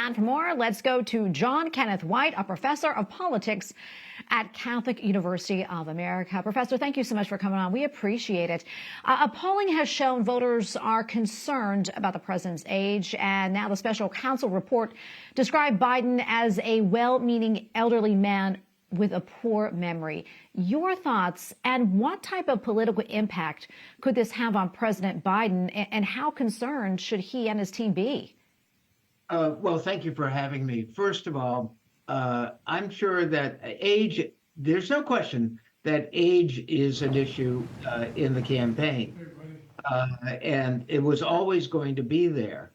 And for more, let's go to John Kenneth White, a professor of politics at Catholic University of America. Professor, thank you so much for coming on. We appreciate it. Polling has shown voters are concerned about the president's age, and now the special counsel report described Biden as a well-meaning elderly man with a poor memory. Your thoughts, and what type of political impact could this have on President Biden, and how concerned should he and his team be? Well, thank you for having me. First of all, I'm sure that age, there's no question that age is an issue in the campaign, and it was always going to be there.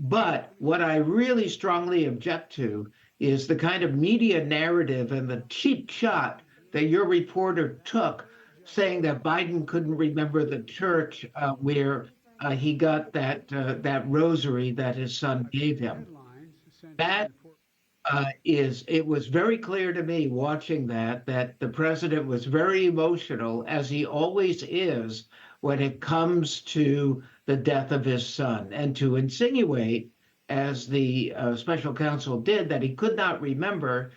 But what I really strongly object to is the kind of media narrative and the cheap shot that your reporter took, saying that Biden couldn't remember the church where he got that rosary that his son gave him. That it was very clear to me watching that the president was very emotional, as he always is when it comes to the death of his son, and to insinuate, as the special counsel did, that he could not remember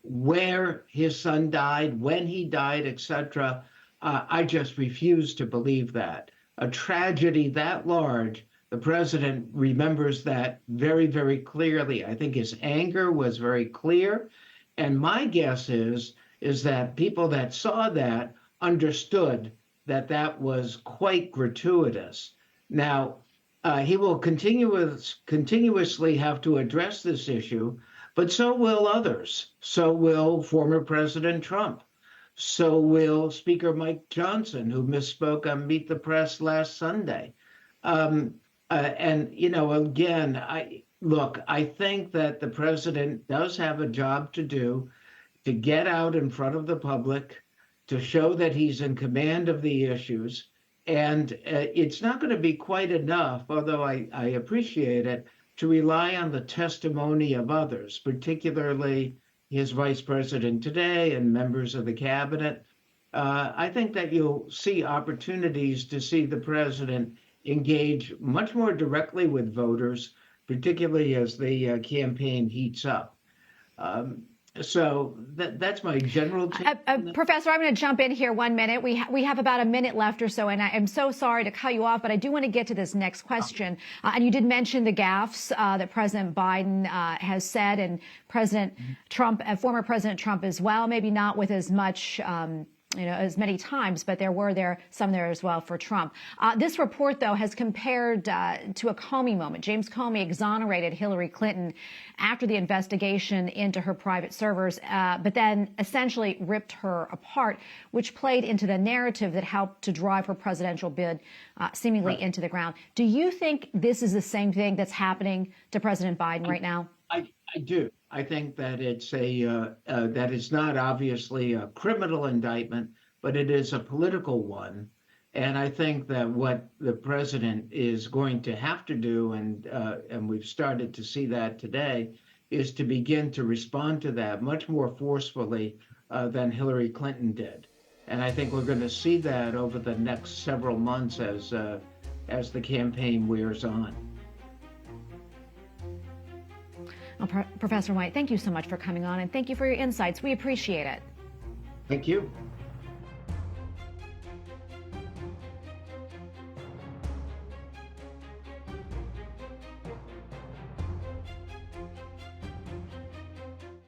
where his son died, when he died, etc. I just refuse to believe that. A tragedy that large, the president remembers that very, very clearly. I think his anger was very clear. And my guess is that people that saw that understood that that was quite gratuitous. Now, he will continuously have to address this issue, but so will others. So will former President Trump. So will Speaker Mike Johnson, who misspoke on Meet the Press last Sunday. And, again, I think that the president does have a job to do to get out in front of the public, to show that he's in command of the issues. And it's not going to be quite enough, although I appreciate it, to rely on the testimony of others, particularly his vice president today and members of the cabinet. I think that you'll see opportunities to see the president engage much more directly with voters, particularly as the campaign heats up. So that's my general take. Professor, I'm going to jump in here 1 minute. We have about a minute left or so, and I am so sorry to cut you off, but I do want to get to this next question. And you did mention the gaffes that President Biden has said, and President Trump, former President Trump as well, maybe not with as much as many times, but there were some there as well for Trump. This report, though, has compared to a Comey moment. James Comey exonerated Hillary Clinton after the investigation into her private servers, but then essentially ripped her apart, which played into the narrative that helped to drive her presidential bid seemingly into the ground. Do you think this is the same thing that's happening to President Biden right now? I do. I think that that it's not obviously a criminal indictment, but it is a political one. And I think that what the president is going to have to do, and we've started to see that today, is to begin to respond to that much more forcefully than Hillary Clinton did. And I think we're going to see that over the next several months as the campaign wears on. Well, Professor White, thank you so much for coming on, and thank you for your insights. We appreciate it. Thank you.